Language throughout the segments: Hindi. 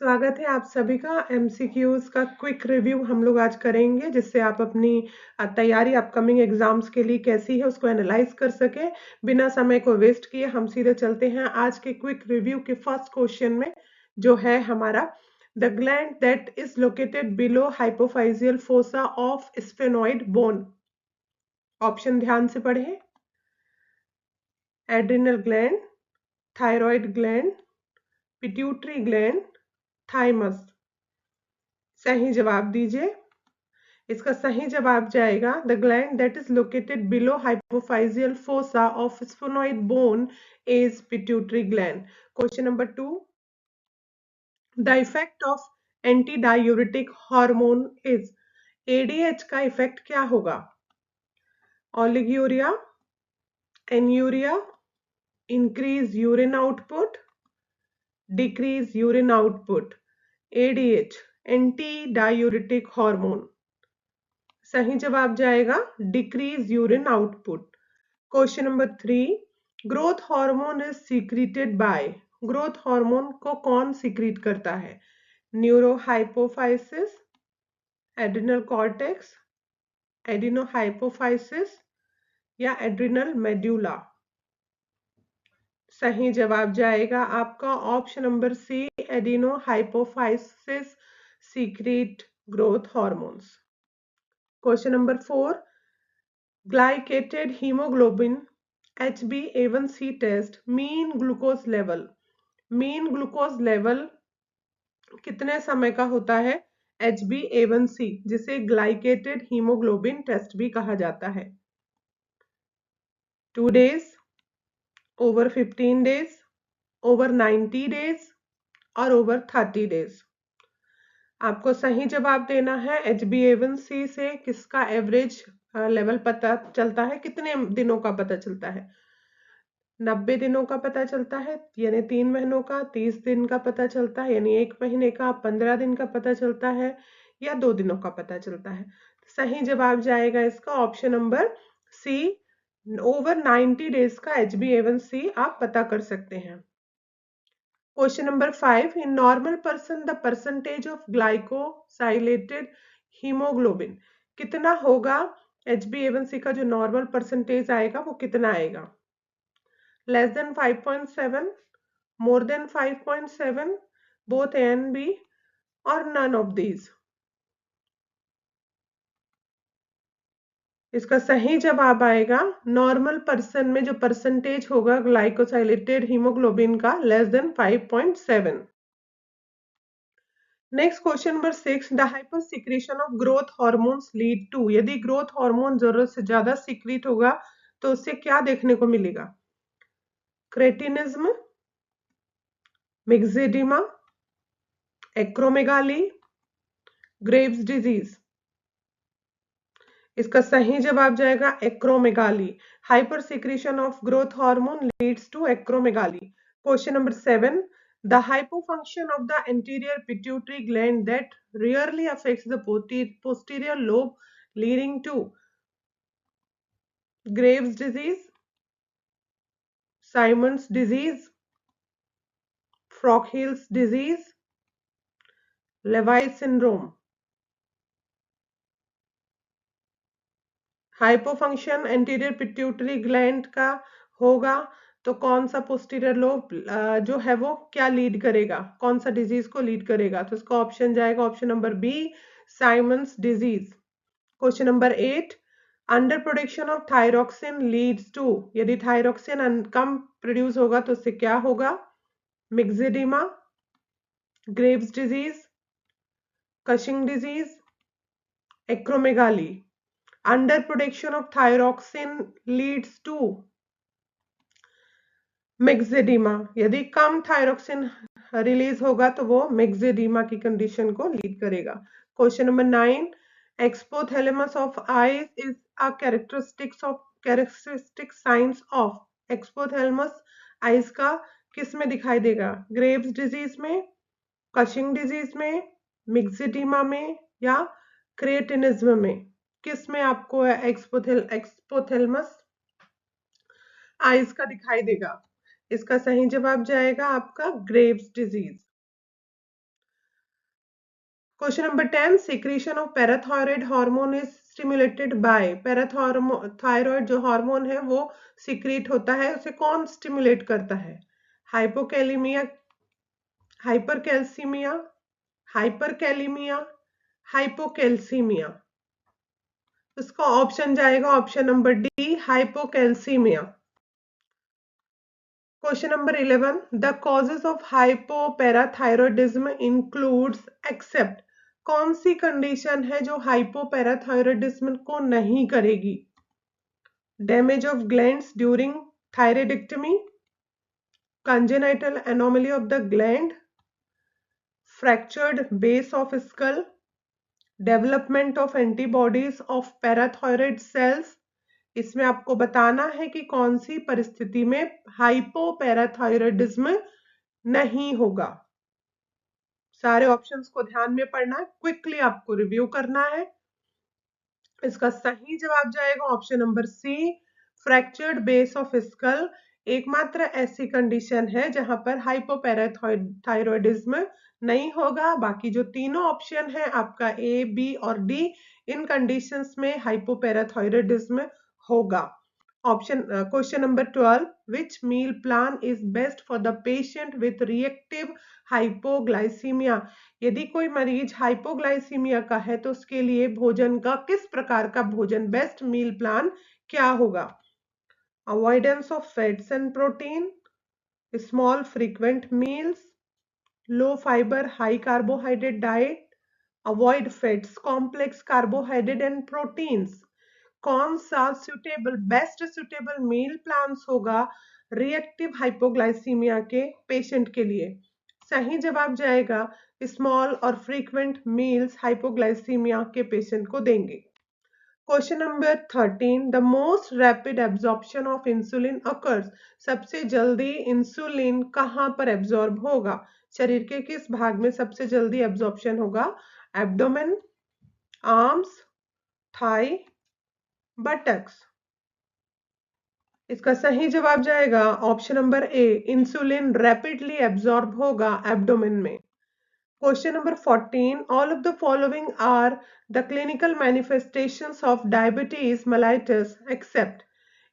स्वागत है आप सभी का एमसीक्यूज का क्विक रिव्यू हम लोग आज करेंगे जिससे आप अपनी तैयारी अपकमिंग एग्जाम्स के लिए कैसी है उसको एनालाइज कर सके। बिना समय को वेस्ट किए हम सीधे चलते हैं आज के क्विक रिव्यू के फर्स्ट क्वेश्चन में, जो है हमारा the gland that is located below hypophyseal fossa of sphenoid bone. Option ध्यान से पढ़ें। Adrenal gland, thyroid gland, pituitary gland, thymus. सही जवाब दीजिए। इसका सही जवाब जाएगा the gland that is located below hypophyseal fossa of sphenoid bone is pituitary gland. Question number 2, the effect of anti diuretic hormone is. ADH का इफेक्ट क्या होगा? Oliguria, anuria, increase urine output, decrease urine output. ADH anti diuretic hormone. सही जवाब जाएगा decrease urine output. Question number 3, growth hormone is secreted by. Growth hormone को कौन सीक्रेट करता है? न्यूरोहाइपोफाइसिस, एड्रिनल कॉर्टेक्स, एडिनोहाइपोफाइसिस या एड्रिनल मेड्यूला। सही जवाब जाएगा आपका option number c, adenohypophysis secrete growth hormones. Question number 4, glycated haemoglobin HbA1c test mean glucose level. Mean glucose level कितने समय का होता है? HbA1c, जिसे ग्लाइकेटेड हीमोग्लोबिन टेस्ट भी कहा जाता है। 2 days, over 15 days, over 90 days और ओवर 30 days। आपको सही जवाब देना है। HbA1c से किसका एवरेज लेवल पता चलता है? कितने दिनों का पता चलता है? 90 दिनों का पता चलता है, यानी 3 महीनों का, 30 दिन का पता चलता है यानी 1 महीने का, 15 दिन का पता चलता है या 2 दिनों का पता चलता है। सही जवाब जाएगा इसका option number C, over 90 days का HbA1c आप पता कर सकते हैं। Question number 5, in normal person the percentage of glycosylated haemoglobin कितना होगा? HbA1c का जो नॉर्मल परसेंटेज आएगा वो कितना आएगा? less than 5.7, more than 5.7, both A and B or none of these? इसका सही जवाब आएगा नॉर्मल पर्सन में जो परसेंटेज होगा ग्लाइकोसाइलेटेड हीमोग्लोबिन का less than 5.7। Next question number 6, the hyper secretion of growth hormones lead to. यदि ग्रोथ हार्मोन जरूरत से ज्यादा सीक्रेट होगा तो उससे क्या देखने को मिलेगा? Cretinism, myxoedema, acromegaly, Graves disease. इसका सही जवाब जाएगा acromegaly. Hyper secretion of growth hormone leads to acromegaly. Question number 7, the hypofunction of the anterior pituitary gland that rarely affects the posterior lobe leading to Graves disease, Simon's disease, Froehlich's disease, Levi syndrome। Hypofunction anterior pituitary gland का होगा तो कौन सा पोस्टीरियर लोब जो है वो क्या लीड करेगा, कौन सा डिजीज को लीड करेगा? तो इसका ऑप्शन जाएगा option number b, Simmonds disease. Question number 8, under production of thyroxine leads to. यदि थायरॉक्सिन कम प्रोड्यूस होगा तो उससे क्या होगा? Myxoedema, Graves disease, Cushing disease, acromegaly. Under production of thyroxine leads to myxoedema. यदि कम थायरॉक्सिन रिलीज होगा तो वो मिक्सेडिमा की कंडीशन को लीड करेगा। Question number 9, exophthalmos of eyes is a characteristic signs of. Exophthalmos eyes का किस में दिखाई देगा? ग्रेव्स डिजीज में, कशिंग डिजीज में, मिक्सेडिमा में या क्रिएटिनिज्म में? किस में आपको एक्सपोथैलेमस आइज का दिखाई देगा? इसका सही जवाब जाएगा आपका Graves disease. Question number 10, secretion of parathyroid hormone is stimulated by, parathyroid जो हार्मोन है वो सिक्रीट होता है, उसे कौन स्टिमुलेट करता है? Hypokalaemia, hypercalcaemia, hyperkalaemia, hypocalcaemia. इसका ऑप्शन जाएगा option number d, hypocalcaemia. Question number 11, the causes of hypoparathyroidism includes except, कौन सी कंडीशन है जो हाइपोपैराथायरॉयडिज्म को नहीं करेगी? Damage of glands during thyroidectomy, congenital anomaly of the gland, fractured base of skull, development of antibodies of parathyroid cells। इसमें आपको बताना है कि कौन सी परिस्थिति में हाइपोपैराथायरॉयडिज्म नहीं होगा। सारे ऑप्शंस को ध्यान में पढ़ना है, क्विकली आपको रिव्यू करना है। इसका सही जवाब जाएगा option number C, fractured base of skull. एकमात्र ऐसी कंडीशन है जहां पर हाइपोपैराथायरॉयडिज्म नहीं होगा। बाकी जो तीनों ऑप्शन है आपका ए, बी और डी, इन कंडीशंस में हाइपोपैराथायरॉयडिज्म होगा। Option question number 12, which meal plan is best for the patient with reactive hypoglycaemia. यदि कोई मरीज हाइपोग्लाइसीमिया का है तो उसके लिए भोजन का किस प्रकार का भोजन, बेस्ट मील प्लान क्या होगा? Avoidance of fats and protein, small frequent meals, low fibre high carbohydrate diet, avoid fats complex carbohydrate and proteins. कौन सा बेस्ट सुटेबल मील प्लान्स होगा रिएक्टिव हाइपोग्लाइसीमिया के पेशेंट के लिए? सही जवाब जाएगा स्मॉल और फ्रीक्वेंट मील्स हाइपोग्लाइसीमिया के पेशेंट को देंगे। Question number 13, the most rapid absorption of insulin occurs, सबसे जल्दी इंसुलिन कहां पर एब्जॉर्ब होगा? शरीर के किस भाग में सबसे जल्दी एब्जॉर्प्शन होगा? Abdomen, arms, thigh, buttocks. इसका सही जवाब जाएगा option number A, insulin rapidly absorb होगा एब्डोमेन में। Question number 14, all of the following are the clinical manifestations of diabetes mellitus except,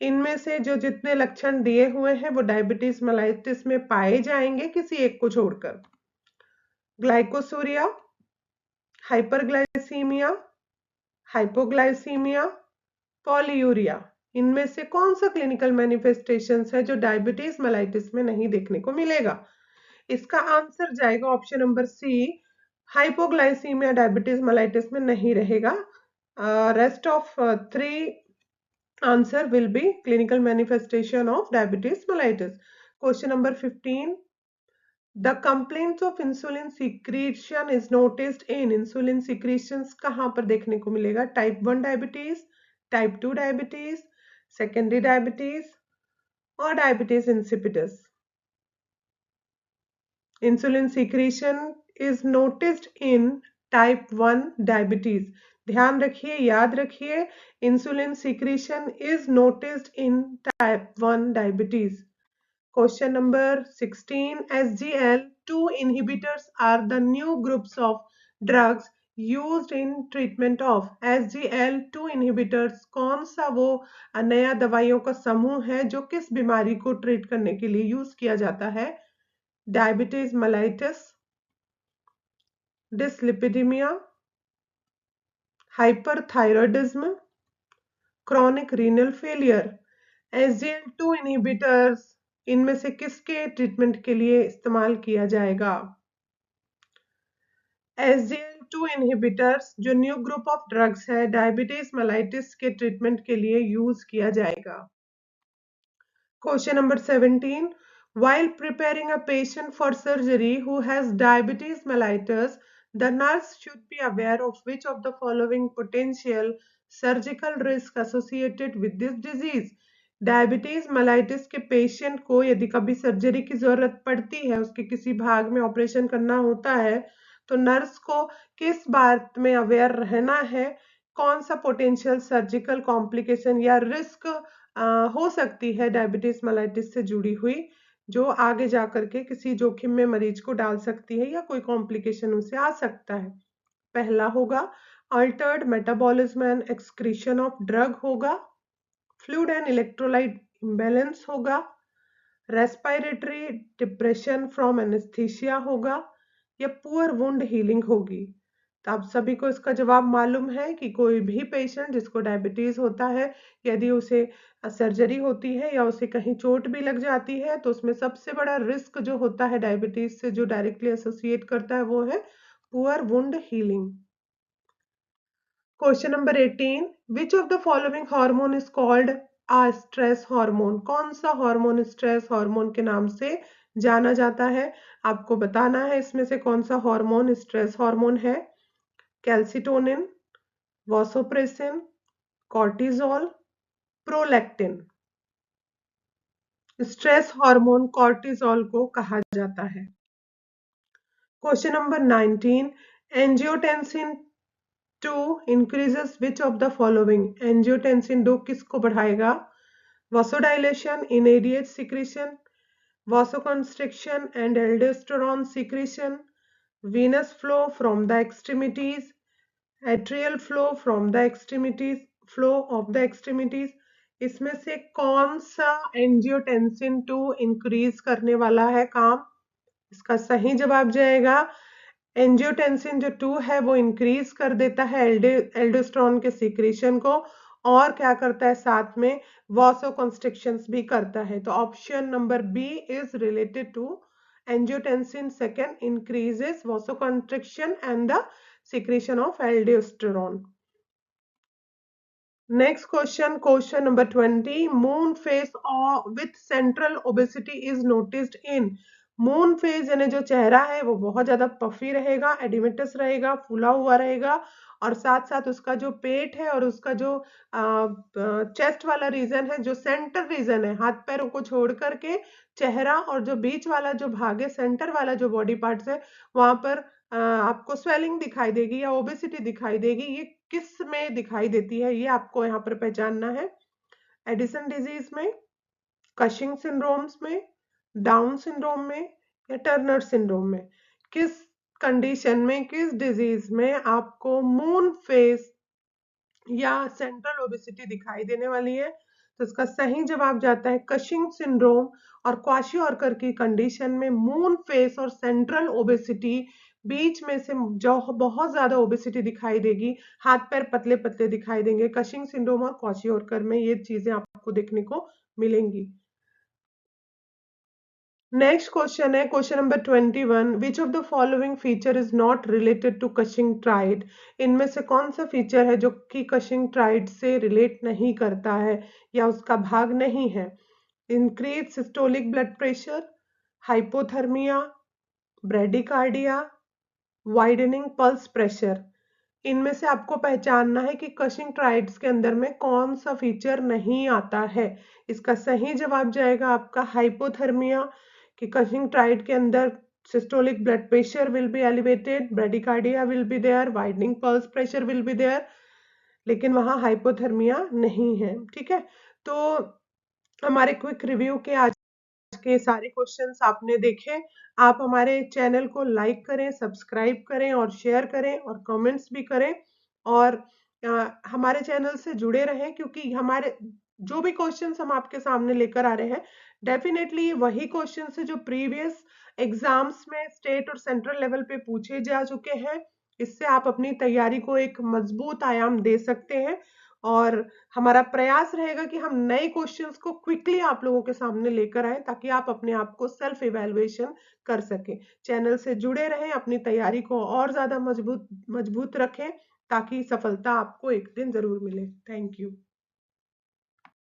इनमें से जो जितने लक्षण दिए हुए हैं वो डायबिटीज मेलाइटिस में पाए जाएंगे किसी एक को छोड़कर। Glycosuria, hyperglycaemia, hypoglycaemia, polyuria. इनमें से कौन सा क्लिनिकल मैनिफेस्टेशंस है जो डायबिटीज मेलाइटिस में नहीं देखने को मिलेगा? इसका आंसर जाएगा option number c, hypoglycaemia diabetes mellitus में नहीं रहेगा। Rest of 3 answer will be clinical manifestation of diabetes mellitus. Question number 15, the complaints of insulin secretion is noticed in, insulin secretions कहां पर देखने को मिलेगा? Type 1 diabetes, type 2 diabetes, secondary diabetes और diabetes insipidus. Insulin secretion is noticed in type 1 diabetes. ध्यान रखिए, याद रखिए, insulin secretion is noticed in type 1 diabetes. Question number 16, SGLT2 inhibitors are the new groups of drugs used in treatment of, SGLT2 inhibitors कौन सा वो नया दवाइयों का समूह है जो किस बीमारी को ट्रीट करने के लिए यूज किया जाता है? Diabetes mellitus, dyslipidaemia, hyperthyroidism, chronic renal failure. SGLT2 inhibitors इनमें से किसके ट्रीटमेंट के लिए इस्तेमाल किया जाएगा? SGLT2 इनहिबिटर्स जो न्यू ग्रुप ऑफ ड्रग्स है डायबिटीज मेलाइटिस के ट्रीटमेंट के लिए यूज किया जाएगा। Question number 17, while preparing a patient for surgery who has diabetes mellitus, the nurse should be aware of which of the following potential surgical risk associated with this disease। Diabetes mellitus के पेशेंट को यदि कभी सर्जरी की जरूरत पड़ती है, उसके किसी भाग में ऑपरेशन करना होता है, तो नर्स को किस बात में अवेयर रहना है? कौन सा पोटेंशियल सर्जिकल कॉम्प्लिकेशन या रिस्क हो सकती है डायबिटीज मेलाइटिस से जुड़ी हुई, जो आगे जाकर के किसी जोखिम में मरीज को डाल सकती है या कोई कॉम्प्लिकेशन उसे आ सकता है। पहला होगा Altered metabolism and excretion of drug होगा, फ्लूइड एंड इलेक्ट्रोलाइट इम्बैलेंस होगा, रेस्पिरेटरी डिप्रेशन फ्रॉम एनेस्थीसिया होगा, या पुअर वुंड हीलिंग होगी। तो आप सभी को इसका जवाब मालूम है कि कोई भी पेशेंट जिसको डायबिटीज होता है, यदि उसे सर्जरी होती है या उसे कहीं चोट भी लग जाती है, तो उसमें सबसे बड़ा रिस्क जो होता है डायबिटीज से, जो डायरेक्टली एसोसिएट करता है, वो है poor wound healing. Question number 18, which of the following hormone is called a stress hormone? कौन सा हार्मोन स्ट्रेस हार्मोन के नाम से जाना जाता है? आपको बताना है इसमें से कौन सा हार्मोन स्ट्रेस हार्मोन है। Calcitonin, vasopressin, cortisol, prolactin. Stress hormone cortisol को कहा जाता है। Question number 19, angiotensin 2 increases which of the following? Angiotensin 2 किसको बढ़ाएगा? वासोडाइलेशन, इनएडिएट secretion, vasoconstriction and aldosterone secretion, venous flow from the extremities, atrial flow from the extremities, flow of the extremities। इसमें से कौन सा एंजियोटेंसिन 2 इंक्रीज करने वाला है काम? इसका सही जवाब जाएगा एंजियोटेंसिन जो 2 है वो इंक्रीज कर देता है एल्डोस्टेरोन के सीक्रेशन को, और क्या करता है साथ में वासोकंस्ट्रिक्शंस भी करता है। तो option number b is related to angiotensin second increases vasoconstriction and the secretion of aldosterone. Next question, question number 20, moon phase with central obesity is noticed in। Moon phase यानी जो चेहरा है वो बहुत ज्यादा पफी रहेगा, एडिमेटस रहेगा, फूला हुआ रहेगा, और साथ साथ उसका जो पेट है और उसका जो चेस्ट वाला रीजन है, जो सेंटर रीजन है, हाथ पैरों को छोड़ करके चेहरा और जो बीच वाला जो भाग है, सेंटर वाला जो बॉडी पार्ट्स है, वहां पर आपको स्वेलिंग दिखाई देगी या ओबेसिटी दिखाई देगी। ये किस में दिखाई देती है, ये आपको यहाँ पर पहचानना है। एडिसन डिजीज में, कशिंग सिंड्रोम्स में, डाउन सिंड्रोम में, या टर्नर सिंड्रोम में? किस कंडीशन में, किस डिजीज में आपको मून फेस या सेंट्रल ओबेसिटी दिखाई देने वाली है? तो इसका सही जवाब जाता है कशिंग सिंड्रोम और क्वाशियोर्कर की कंडीशन में मून फेस और सेंट्रल ओबेसिटी, बीच में से जो बहुत ज्यादा ओबेसिटी दिखाई देगी, हाथ पैर पतले पतले दिखाई देंगे, कशिंग सिंड्रोम और क्वाशियोर्कर में ये चीजें आपको देखने को मिलेंगी। नेक्स्ट क्वेश्चन है question number 21, which of the following feature is not related to Cushing triad? इनमें से कौन सा फीचर है जो कि कशिंग ट्राइड से रिलेट नहीं करता है या उसका भाग नहीं है? Increase systolic blood pressure, hypothermia, bradycardia, widening pulse pressure. इनमें से आपको पहचानना है कि कशिंग ट्राइड्स के अंदर में कौन सा फीचर नहीं आता है। इसका सही जवाब जाएगा आपका हाइपोथर्मिया, कि कशिंग ट्राइड के अंदर systolic blood pressure will be elevated, bradycardia will be there, widening pulse pressure will be there, लेकिन वहां हाइपोथर्मिया नहीं है। ठीक है, तो हमारे क्विक रिव्यू के आज के सारे क्वेश्चंस आपने देखे। आप हमारे चैनल को लाइक करें, सब्सक्राइब करें और शेयर करें और कमेंट्स भी करें, और हमारे चैनल से जुड़े रहें, क्योंकि हमारे जो भी क्वेश्चंस हम आपके सामने लेकर आ रहे हैं, डेफिनेटली वही क्वेश्चंस है जो प्रीवियस एग्जाम्स में स्टेट और सेंट्रल लेवल पे पूछे जा चुके हैं। इससे आप अपनी तैयारी को एक मजबूत आयाम दे सकते हैं, और हमारा प्रयास रहेगा कि हम नए क्वेश्चंस को क्विकली आप लोगों के सामने लेकर आए, ताकि आप अपने आप को सेल्फ इवैल्यूएशन कर सकें। चैनल से जुड़े रहें, अपनी तैयारी को और ज्यादा मजबूत मजबूत रखें, ताकि सफलता आपको एक दिन जरूर मिले। Thank you.